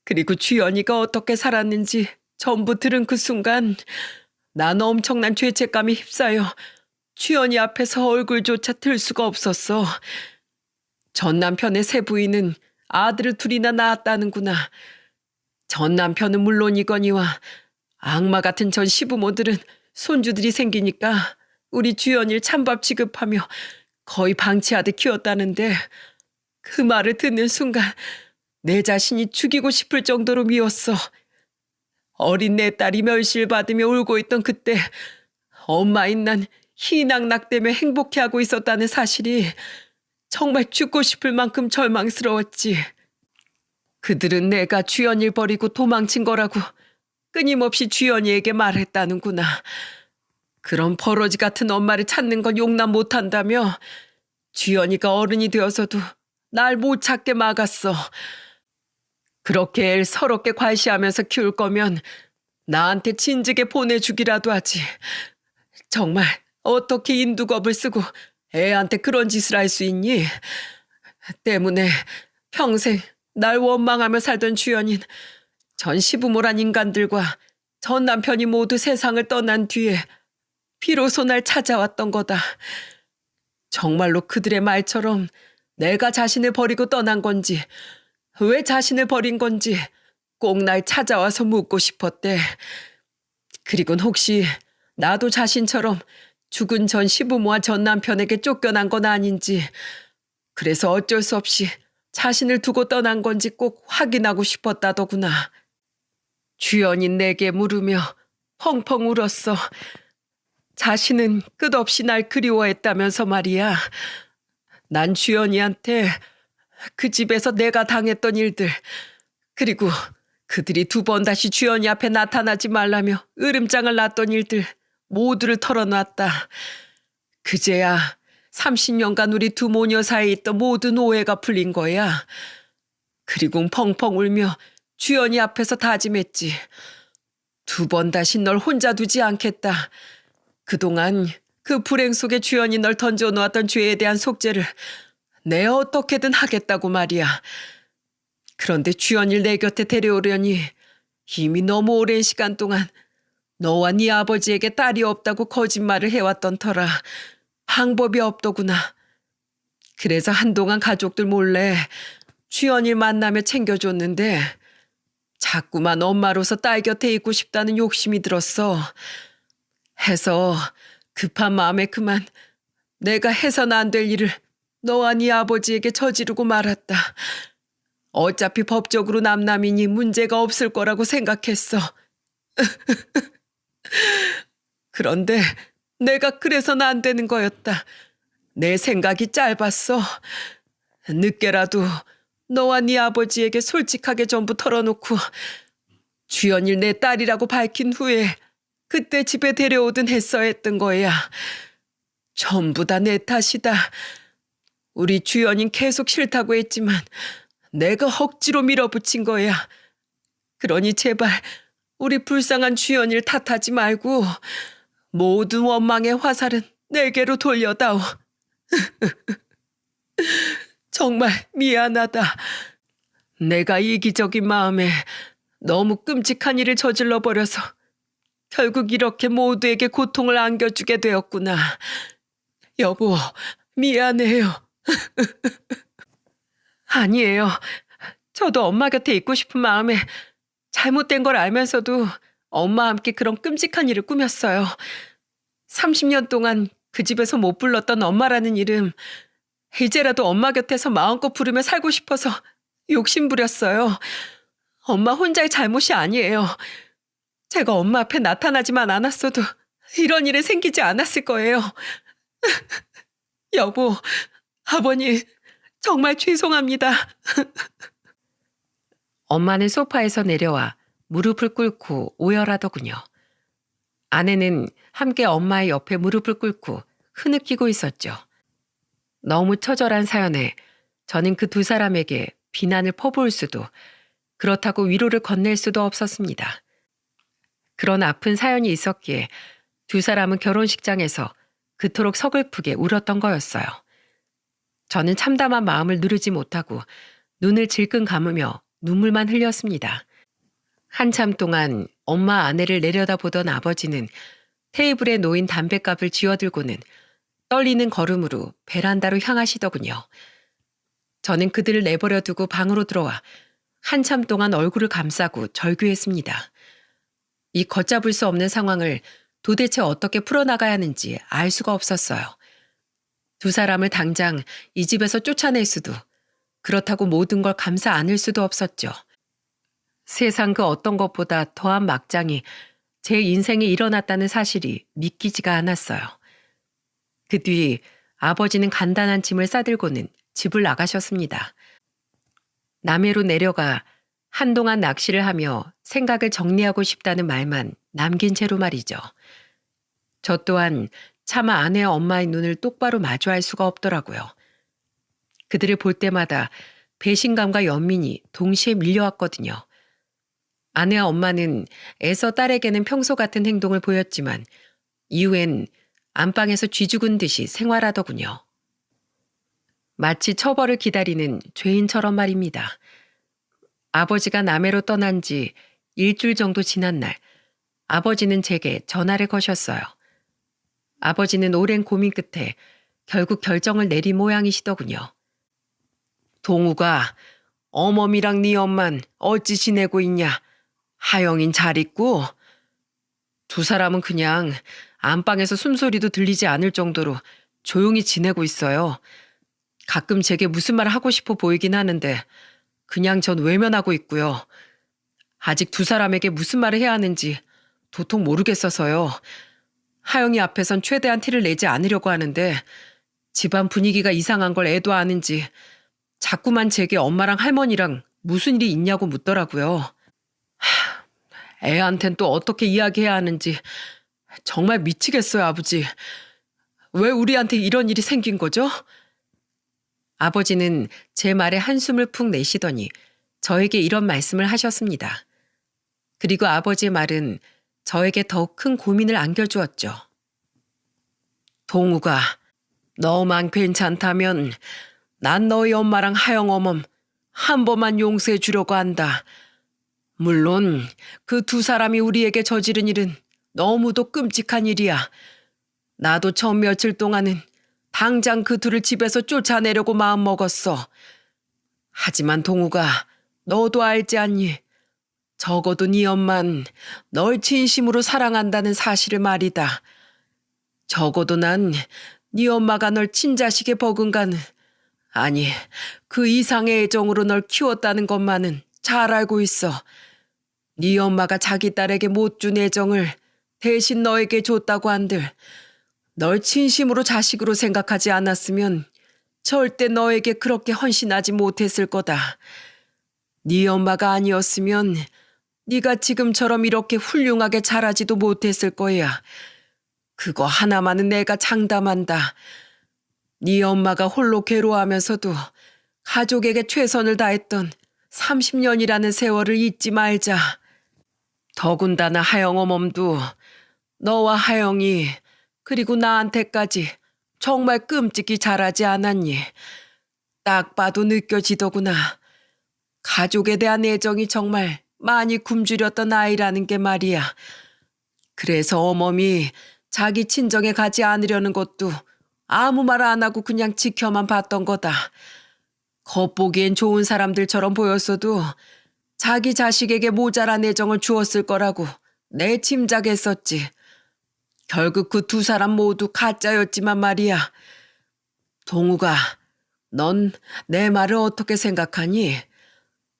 A: 그리고 주연이가 어떻게 살았는지 전부 들은 그 순간 난 엄청난 죄책감이 휩싸여 주연이 앞에서 얼굴조차 들 수가 없었어. 전 남편의 새 부인은 아들을 둘이나 낳았다는구나. 전 남편은 물론이거니와 악마 같은 전 시부모들은 손주들이 생기니까 우리 주연이를 찬밥 취급하며 거의 방치하듯 키웠다는데 그 말을 듣는 순간 내 자신이 죽이고 싶을 정도로 미웠어. 어린 내 딸이 멸시를 받으며 울고 있던 그때 엄마인 난 희낙낙대며 행복해하고 있었다는 사실이 정말 죽고 싶을 만큼 절망스러웠지. 그들은 내가 주연이를 버리고 도망친 거라고 끊임없이 주연이에게 말했다는구나. 그런 버러지 같은 엄마를 찾는 건 용납 못한다며 주연이가 어른이 되어서도 날 못 찾게 막았어. 그렇게 애를 서럽게 과시하면서 키울 거면 나한테 진즉에 보내주기라도 하지. 정말 어떻게 인두겁을 쓰고 애한테 그런 짓을 할 수 있니? 때문에 평생 날 원망하며 살던 주연인 전 시부모란 인간들과 전 남편이 모두 세상을 떠난 뒤에 비로소 날 찾아왔던 거다. 정말로 그들의 말처럼 내가 자신을 버리고 떠난 건지 왜 자신을 버린 건지 꼭 날 찾아와서 묻고 싶었대. 그리곤 혹시 나도 자신처럼 죽은 전 시부모와 전 남편에게 쫓겨난 건 아닌지, 그래서 어쩔 수 없이 자신을 두고 떠난 건지 꼭 확인하고 싶었다더구나. 주연이 내게 물으며 펑펑 울었어. 자신은 끝없이 날 그리워했다면서 말이야. 난 주연이한테 그 집에서 내가 당했던 일들, 그리고 그들이 2번 다시 주연이 앞에 나타나지 말라며 으름장을 놨던 일들 모두를 털어놨다. 그제야 30년간 우리 두 모녀 사이에 있던 모든 오해가 풀린 거야. 그리고 펑펑 울며 주연이 앞에서 다짐했지. 2번 다시 널 혼자 두지 않겠다. 그동안 그 불행 속에 주연이 널 던져놓았던 죄에 대한 속죄를 내가 어떻게든 하겠다고 말이야. 그런데 주연이를 내 곁에 데려오려니 이미 너무 오랜 시간 동안 너와 네 아버지에게 딸이 없다고 거짓말을 해왔던 터라 방법이 없더구나. 그래서 한동안 가족들 몰래 주연이를 만나며 챙겨줬는데 자꾸만 엄마로서 딸 곁에 있고 싶다는 욕심이 들었어. 해서 급한 마음에 그만 내가 해서는 안 될 일을 너와 네 아버지에게 저지르고 말았다. 어차피 법적으로 남남이니 문제가 없을 거라고 생각했어. 그런데 내가 그래서는 안 되는 거였다. 내 생각이 짧았어. 늦게라도 너와 네 아버지에게 솔직하게 전부 털어놓고 주연이를 내 딸이라고 밝힌 후에 그때 집에 데려오든 했어야 했던 거야. 전부 다 내 탓이다. 우리 주연인 계속 싫다고 했지만 내가 억지로 밀어붙인 거야. 그러니 제발 우리 불쌍한 주연이를 탓하지 말고 모든 원망의 화살은 내게로 돌려다오. 정말 미안하다. 내가 이기적인 마음에 너무 끔찍한 일을 저질러 버려서 결국 이렇게 모두에게 고통을 안겨주게 되었구나. 여보, 미안해요. 아니에요. 저도 엄마 곁에 있고 싶은 마음에 잘못된 걸 알면서도 엄마와 함께 그런 끔찍한 일을 꾸몄어요. 30년 동안 그 집에서 못 불렀던 엄마라는 이름, 이제라도 엄마 곁에서 마음껏 부르며 살고 싶어서 욕심부렸어요. 엄마 혼자의 잘못이 아니에요. 제가 엄마 앞에 나타나지만 않았어도 이런 일은 생기지 않았을 거예요. 여보, 아버님, 정말 죄송합니다. 엄마는 소파에서 내려와 무릎을 꿇고 오열하더군요. 아내는 함께 엄마의 옆에 무릎을 꿇고 흐느끼고 있었죠. 너무 처절한 사연에 저는 그 2사람에게 비난을 퍼부을 수도, 그렇다고 위로를 건넬 수도 없었습니다. 그런 아픈 사연이 있었기에 2사람은 결혼식장에서 그토록 서글프게 울었던 거였어요. 저는 참담한 마음을 누르지 못하고 눈을 질끈 감으며 눈물만 흘렸습니다. 한참 동안 엄마 아내를 내려다보던 아버지는 테이블에 놓인 담뱃갑을 쥐어들고는 떨리는 걸음으로 베란다로 향하시더군요. 저는 그들을 내버려 두고 방으로 들어와 한참 동안 얼굴을 감싸고 절규했습니다. 이 걷잡을 수 없는 상황을 도대체 어떻게 풀어나가야 하는지 알 수가 없었어요. 2사람을 당장 이 집에서 쫓아낼 수도, 그렇다고 모든 걸 감사 않을 수도 없었죠. 세상 그 어떤 것보다 더한 막장이 제 인생에 일어났다는 사실이 믿기지가 않았어요. 그 뒤 아버지는 간단한 짐을 싸들고는 집을 나가셨습니다. 남해로 내려가 한동안 낚시를 하며 생각을 정리하고 싶다는 말만 남긴 채로 말이죠. 저 또한 차마 아내와 엄마의 눈을 똑바로 마주할 수가 없더라고요. 그들을 볼 때마다 배신감과 연민이 동시에 밀려왔거든요. 아내와 엄마는 애써 딸에게는 평소 같은 행동을 보였지만 이후엔 안방에서 쥐죽은 듯이 생활하더군요. 마치 처벌을 기다리는 죄인처럼 말입니다. 아버지가 남해로 떠난 지 일주일 정도 지난 날 아버지는 제게 전화를 거셨어요. 아버지는 오랜 고민 끝에 결국 결정을 내린 모양이시더군요. 동우가 어머니랑 네 엄만 어찌 지내고 있냐? 하영인 잘 있고? 두 사람은 그냥 안방에서 숨소리도 들리지 않을 정도로 조용히 지내고 있어요. 가끔 제게 무슨 말 하고 싶어 보이긴 하는데 그냥 전 외면하고 있고요. 아직 두 사람에게 무슨 말을 해야 하는지 도통 모르겠어서요. 하영이 앞에선 최대한 티를 내지 않으려고 하는데 집안 분위기가 이상한 걸 애도 아는지 자꾸만 제게 엄마랑 할머니랑 무슨 일이 있냐고 묻더라고요. 애한텐 또 어떻게 이야기해야 하는지 정말 미치겠어요, 아버지. 왜 우리한테 이런 일이 생긴 거죠? 아버지는 제 말에 한숨을 푹 내쉬더니 저에게 이런 말씀을 하셨습니다. 그리고 아버지의 말은 저에게 더욱 큰 고민을 안겨주었죠. 동우가 너만 괜찮다면 난 너희 엄마랑 하영 어멈 한 번만 용서해 주려고 한다. 물론 그 두 사람이 우리에게 저지른 일은 너무도 끔찍한 일이야. 나도 처음 며칠 동안은 당장 그 둘을 집에서 쫓아내려고 마음먹었어. 하지만 동우가 너도 알지 않니? 적어도 네 엄만 널 진심으로 사랑한다는 사실을 말이다. 적어도 난 네 엄마가 널 친자식에 버금가는 아니 그 이상의 애정으로 널 키웠다는 것만은 잘 알고 있어. 네 엄마가 자기 딸에게 못 준 애정을 대신 너에게 줬다고 한들 널 진심으로 자식으로 생각하지 않았으면 절대 너에게 그렇게 헌신하지 못했을 거다. 네 엄마가 아니었으면 네가 지금처럼 이렇게 훌륭하게 자라지도 못했을 거야. 그거 하나만은 내가 장담한다. 네 엄마가 홀로 괴로워하면서도 가족에게 최선을 다했던 30년이라는 세월을 잊지 말자. 더군다나 하영 어멈도 너와 하영이 그리고 나한테까지 정말 끔찍이 잘하지 않았니? 딱 봐도 느껴지더구나. 가족에 대한 애정이 정말 많이 굶주렸던 아이라는 게 말이야. 그래서 어멈이 자기 친정에 가지 않으려는 것도 아무 말 안 하고 그냥 지켜만 봤던 거다. 겉보기엔 좋은 사람들처럼 보였어도 자기 자식에게 모자란 애정을 주었을 거라고 내 짐작했었지. 결국 그 두 사람 모두 가짜였지만 말이야. 동우가 넌 내 말을 어떻게 생각하니?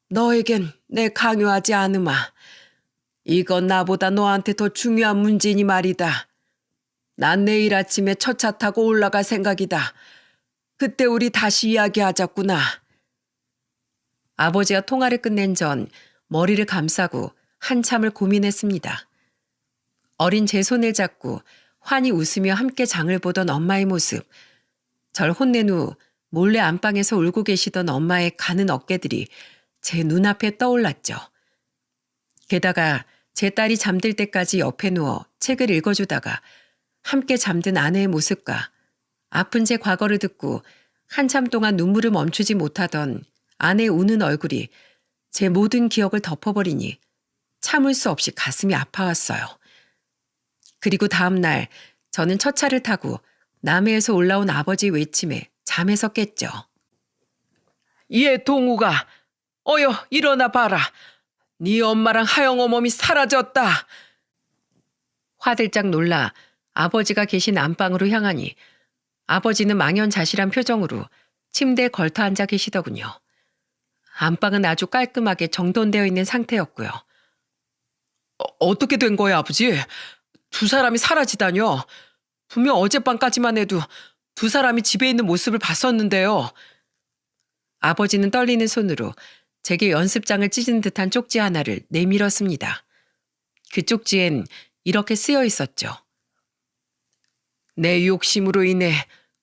A: 너에겐 내 강요하지 않으마. 이건 나보다 너한테 더 중요한 문제니 말이다. 난 내일 아침에 첫 차 타고 올라갈 생각이다. 그때 우리 다시 이야기하자꾸나. 아버지가 통화를 끝낸 전 머리를 감싸고 한참을 고민했습니다. 어린 제 손을 잡고 환히 웃으며 함께 장을 보던 엄마의 모습. 절 혼낸 후 몰래 안방에서 울고 계시던 엄마의 가는 어깨들이 제 눈앞에 떠올랐죠. 게다가 제 딸이 잠들 때까지 옆에 누워 책을 읽어주다가 함께 잠든 아내의 모습과 아픈 제 과거를 듣고 한참 동안 눈물을 멈추지 못하던 아내의 우는 얼굴이 제 모든 기억을 덮어버리니 참을 수 없이 가슴이 아파왔어요. 그리고 다음 날 저는 첫 차를 타고 남해에서 올라온 아버지의 외침에 잠에서 깼죠. 얘 동우가 어여 일어나 봐라. 네 엄마랑 하영 어멈이 사라졌다. 화들짝 놀라 아버지가 계신 안방으로 향하니 아버지는 망연자실한 표정으로 침대에 걸터 앉아 계시더군요. 안방은 아주 깔끔하게 정돈되어 있는 상태였고요. 어떻게 된 거야, 아버지? 두 사람이 사라지다뇨. 분명 어젯밤까지만 해도 두 사람이 집에 있는 모습을 봤었는데요. 아버지는 떨리는 손으로 제게 연습장을 찢은 듯한 쪽지 하나를 내밀었습니다. 그 쪽지엔 이렇게 쓰여 있었죠. 내 욕심으로 인해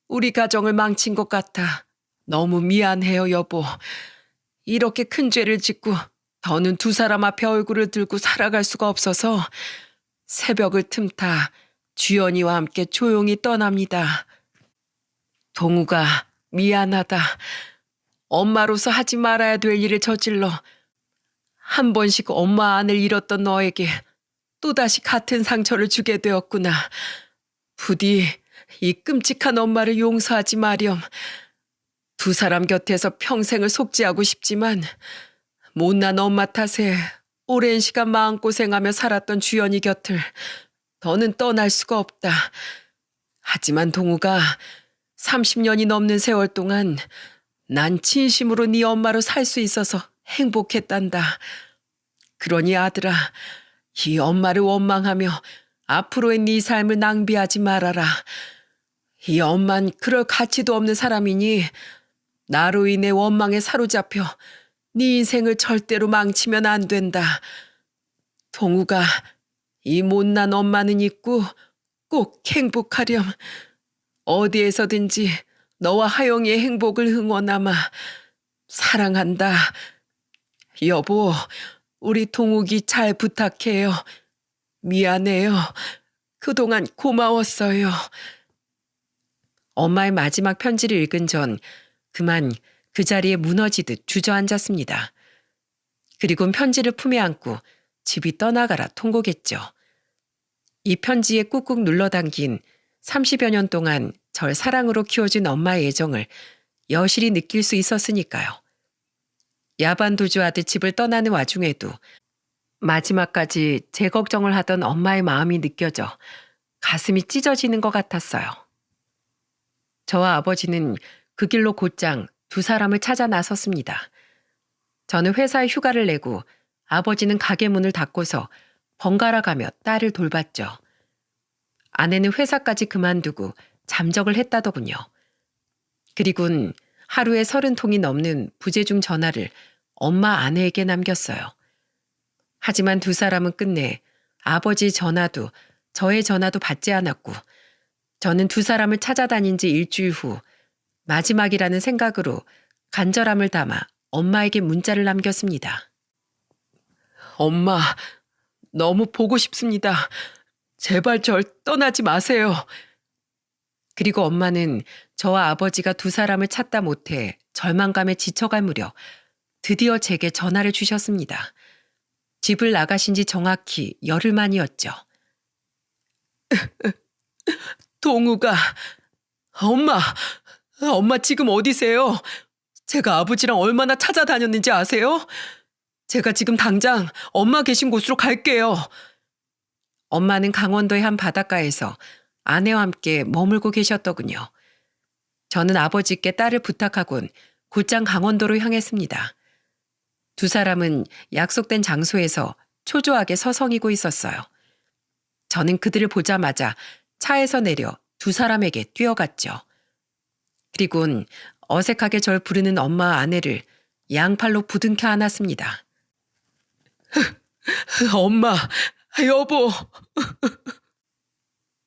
A: 우리 가정을 망친 것 같아 너무 미안해요, 여보. 이렇게 큰 죄를 짓고 더는 두 사람 앞에 얼굴을 들고 살아갈 수가 없어서 새벽을 틈타 주연이와 함께 조용히 떠납니다. 동우가 미안하다. 엄마로서 하지 말아야 될 일을 저질러 한 번씩 엄마 안을 잃었던 너에게 또다시 같은 상처를 주게 되었구나. 부디 이 끔찍한 엄마를 용서하지 마렴. 두 사람 곁에서 평생을 속죄하고 싶지만 못난 엄마 탓에 오랜 시간 마음고생하며 살았던 주연이 곁을 더는 떠날 수가 없다. 하지만 동우가 30년이 넘는 세월 동안 난 진심으로 네 엄마로 살 수 있어서 행복했단다. 그러니 아들아, 이 엄마를 원망하며 앞으로의 네 삶을 낭비하지 말아라. 이 엄만 그럴 가치도 없는 사람이니 나로 인해 원망에 사로잡혀 네 인생을 절대로 망치면 안 된다. 동우가 이 못난 엄마는 있고 꼭 행복하렴. 어디에서든지 너와 하영이의 행복을 응원하마. 사랑한다. 여보, 우리 동욱이 잘 부탁해요. 미안해요. 그동안 고마웠어요. 엄마의 마지막 편지를 읽은 전 그만 그 자리에 무너지듯 주저앉았습니다. 그리곤 편지를 품에 안고 집이 떠나가라 통곡했죠. 이 편지에 꾹꾹 눌러담긴 30여 년 동안 절 사랑으로 키워준 엄마의 애정을 여실히 느낄 수 있었으니까요. 야반도주하듯 집을 떠나는 와중에도 마지막까지 제 걱정을 하던 엄마의 마음이 느껴져 가슴이 찢어지는 것 같았어요. 저와 아버지는 그 길로 곧장 두 사람을 찾아 나섰습니다. 저는 회사에 휴가를 내고 아버지는 가게 문을 닫고서 번갈아 가며 딸을 돌봤죠. 아내는 회사까지 그만두고 잠적을 했다더군요. 그리곤 하루에 30통이 넘는 부재중 전화를 엄마 아내에게 남겼어요. 하지만 두 사람은 끝내 아버지 전화도 저의 전화도 받지 않았고 저는 두 사람을 찾아다닌 지 일주일 후 마지막이라는 생각으로 간절함을 담아 엄마에게 문자를 남겼습니다. 엄마, 너무 보고 싶습니다. 제발 절 떠나지 마세요. 그리고 엄마는 저와 아버지가 두 사람을 찾다 못해 절망감에 지쳐갈 무렵 드디어 제게 전화를 주셨습니다. 집을 나가신 지 정확히 열흘 만이었죠. 동우가, 엄마 지금 어디세요? 제가 아버지랑 얼마나 찾아다녔는지 아세요? 제가 지금 당장 엄마 계신 곳으로 갈게요. 엄마는 강원도의 한 바닷가에서 아내와 함께 머물고 계셨더군요. 저는 아버지께 딸을 부탁하곤 곧장 강원도로 향했습니다. 두 사람은 약속된 장소에서 초조하게 서성이고 있었어요. 저는 그들을 보자마자 차에서 내려 두 사람에게 뛰어갔죠. 그리곤 어색하게 절 부르는 엄마와 아내를 양팔로 부둥켜 안았습니다. 엄마, 여보.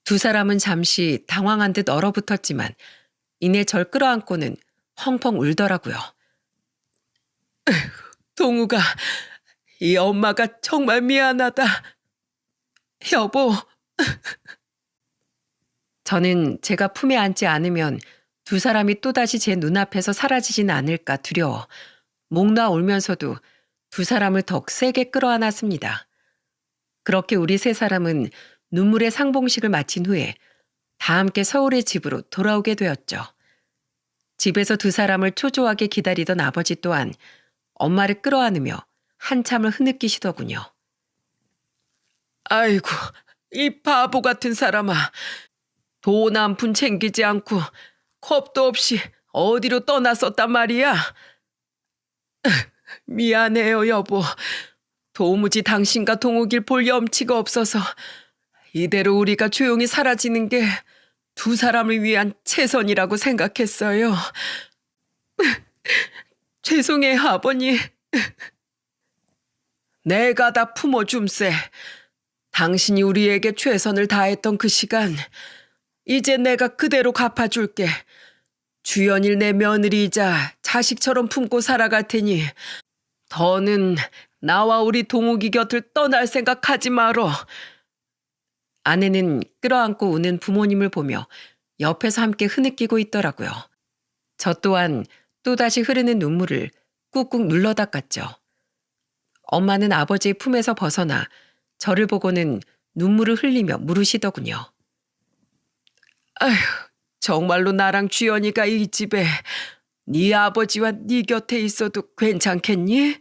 A: 두 사람은 잠시 당황한 듯 얼어붙었지만 이내 절 끌어안고는 펑펑 울더라고요. 동우가, 이 엄마가 정말 미안하다. 여보. 저는 제가 품에 안지 않으면 두 사람이 또다시 제 눈앞에서 사라지진 않을까 두려워 목 놓아 울면서도 두 사람을 더 세게 끌어안았습니다. 그렇게 우리 세 사람은 눈물의 상봉식을 마친 후에 다 함께 서울의 집으로 돌아오게 되었죠. 집에서 두 사람을 초조하게 기다리던 아버지 또한 엄마를 끌어안으며 한참을 흐느끼시더군요. 아이고, 이 바보 같은 사람아. 돈 한 푼 챙기지 않고 겁도 없이 어디로 떠났었단 말이야.
B: 미안해요, 여보. 도무지 당신과 동욱이를 볼 염치가 없어서 이대로 우리가 조용히 사라지는 게 두 사람을 위한 최선이라고 생각했어요. 죄송해요, 아버님. 내가 다 품어줌세. 당신이 우리에게 최선을 다했던 그 시간, 이제 내가 그대로 갚아줄게. 주연일 내 며느리이자 자식처럼 품고 살아갈 테니 더는 나와 우리 동욱이 곁을 떠날 생각하지 말어.
A: 아내는 끌어안고 우는 부모님을 보며 옆에서 함께 흐느끼고 있더라고요. 저 또한 또다시 흐르는 눈물을 꾹꾹 눌러 닦았죠. 엄마는 아버지의 품에서 벗어나 저를 보고는 눈물을 흘리며 물으시더군요.
B: 아휴, 정말로 나랑 주연이가 이 집에 네 아버지와 네 곁에 있어도 괜찮겠니?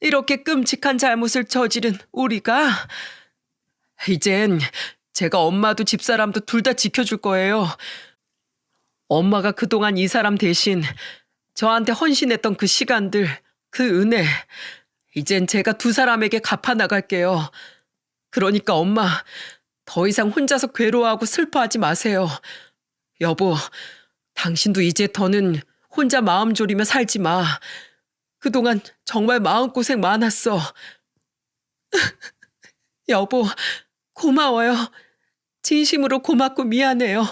B: 이렇게 끔찍한 잘못을 저지른 우리가 이젠 제가 엄마도 집사람도 둘 다 지켜줄 거예요. 엄마가 그동안 이 사람 대신 저한테 헌신했던 그 시간들, 그 은혜, 이젠 제가 두 사람에게 갚아 나갈게요. 그러니까 엄마, 더 이상 혼자서 괴로워하고 슬퍼하지 마세요. 여보, 당신도 이제 더는 혼자 마음 졸이며 살지 마. 그동안 정말 마음고생 많았어. 여보, 고마워요. 진심으로 고맙고 미안해요.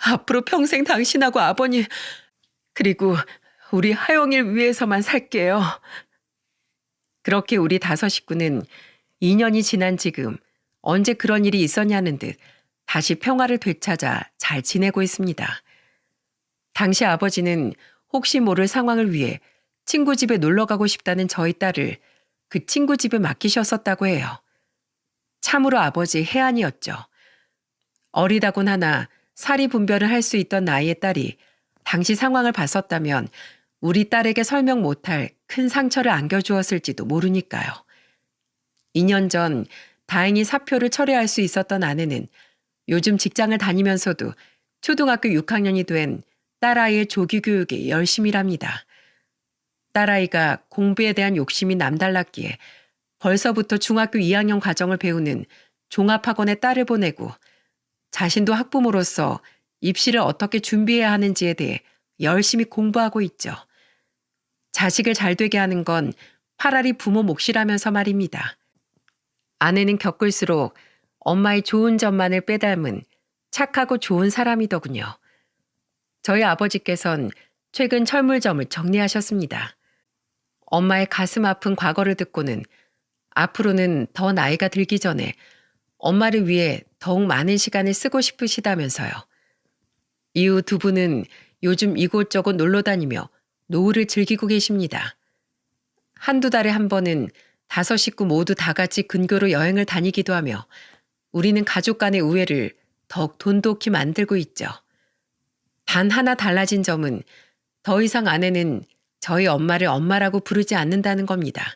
B: 앞으로 평생 당신하고 아버님, 그리고 우리 하영이를 위해서만 살게요.
A: 그렇게 우리 5 식구는 2년이 지난 지금 언제 그런 일이 있었냐는 듯 다시 평화를 되찾아 잘 지내고 있습니다. 당시 아버지는 혹시 모를 상황을 위해 친구 집에 놀러 가고 싶다는 저희 딸을 그 친구 집에 맡기셨었다고 해요. 참으로 아버지의 해안이었죠. 어리다곤 하나 사리 분별을 할 수 있던 나이의 딸이 당시 상황을 봤었다면 우리 딸에게 설명 못할 큰 상처를 안겨주었을지도 모르니까요. 2년 전 다행히 사표를 철회할 수 있었던 아내는 요즘 직장을 다니면서도 초등학교 6학년이 된 딸아이의 조기 교육에 열심히 일합니다. 딸아이가 공부에 대한 욕심이 남달랐기에 벌써부터 중학교 2학년 과정을 배우는 종합학원에 딸을 보내고 자신도 학부모로서 입시를 어떻게 준비해야 하는지에 대해 열심히 공부하고 있죠. 자식을 잘 되게 하는 건 파라리 부모 몫이라면서 말입니다. 아내는 겪을수록 엄마의 좋은 점만을 빼닮은 착하고 좋은 사람이더군요. 저희 아버지께선 최근 철물점을 정리하셨습니다. 엄마의 가슴 아픈 과거를 듣고는 앞으로는 더 나이가 들기 전에 엄마를 위해 더욱 많은 시간을 쓰고 싶으시다면서요. 이후 두 분은 요즘 이곳저곳 놀러 다니며 노후를 즐기고 계십니다. 한두 달에 한 번은 5 식구 모두 다 같이 근교로 여행을 다니기도 하며 우리는 가족 간의 우애를 더욱 돈독히 만들고 있죠. 단 하나 달라진 점은 더 이상 아내는 저희 엄마를 엄마라고 부르지 않는다는 겁니다.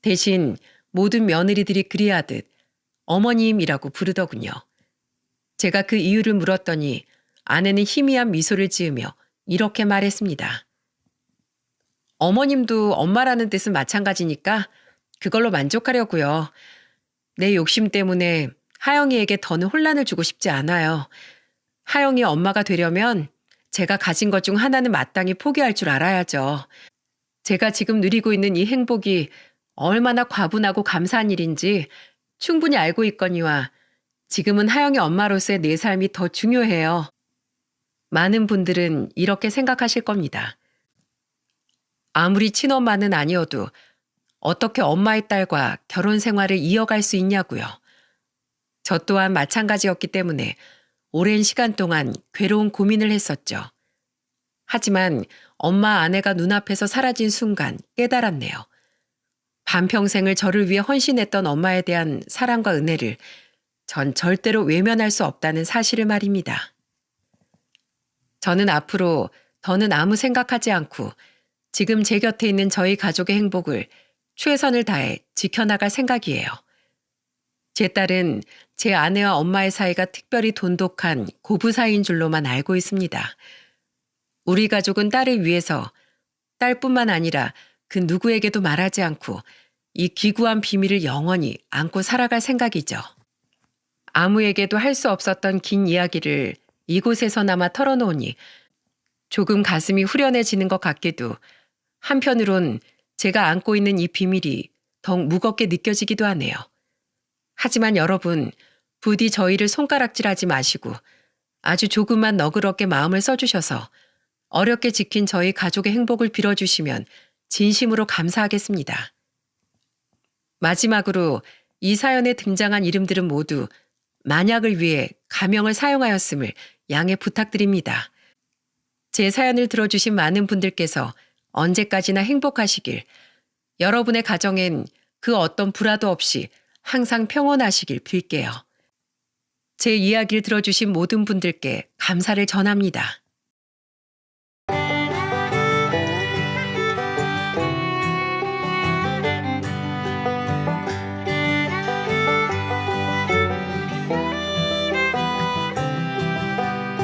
A: 대신 모든 며느리들이 그리하듯 어머님이라고 부르더군요. 제가 그 이유를 물었더니 아내는 희미한 미소를 지으며 이렇게 말했습니다. 어머님도 엄마라는 뜻은 마찬가지니까 그걸로 만족하려고요. 내 욕심 때문에 하영이에게 더는 혼란을 주고 싶지 않아요. 하영이 엄마가 되려면 제가 가진 것 중 하나는 마땅히 포기할 줄 알아야죠. 제가 지금 누리고 있는 이 행복이 얼마나 과분하고 감사한 일인지 충분히 알고 있거니와 지금은 하영이 엄마로서의 내 삶이 더 중요해요. 많은 분들은 이렇게 생각하실 겁니다. 아무리 친엄마는 아니어도 어떻게 엄마의 딸과 결혼 생활을 이어갈 수 있냐고요. 저 또한 마찬가지였기 때문에 오랜 시간 동안 괴로운 고민을 했었죠. 하지만 엄마 아내가 눈앞에서 사라진 순간 깨달았네요. 반평생을 저를 위해 헌신했던 엄마에 대한 사랑과 은혜를 전 절대로 외면할 수 없다는 사실을 말입니다. 저는 앞으로 더는 아무 생각하지 않고 지금 제 곁에 있는 저희 가족의 행복을 최선을 다해 지켜나갈 생각이에요. 제 딸은 제 아내와 엄마의 사이가 특별히 돈독한 고부 사이인 줄로만 알고 있습니다. 우리 가족은 딸을 위해서 딸뿐만 아니라 그 누구에게도 말하지 않고 이 기구한 비밀을 영원히 안고 살아갈 생각이죠. 아무에게도 할 수 없었던 긴 이야기를 이곳에서나마 털어놓으니 조금 가슴이 후련해지는 것 같기도, 한편으론 제가 안고 있는 이 비밀이 더욱 무겁게 느껴지기도 하네요. 하지만 여러분, 부디 저희를 손가락질하지 마시고 아주 조금만 너그럽게 마음을 써주셔서 어렵게 지킨 저희 가족의 행복을 빌어주시면 진심으로 감사하겠습니다. 마지막으로 이 사연에 등장한 이름들은 모두 만약을 위해 가명을 사용하였음을 양해 부탁드립니다. 제 사연을 들어주신 많은 분들께서 언제까지나 행복하시길, 여러분의 가정엔 그 어떤 불화도 없이 항상 평온하시길 빌게요. 제 이야기를 들어주신 모든 분들께 감사를 전합니다.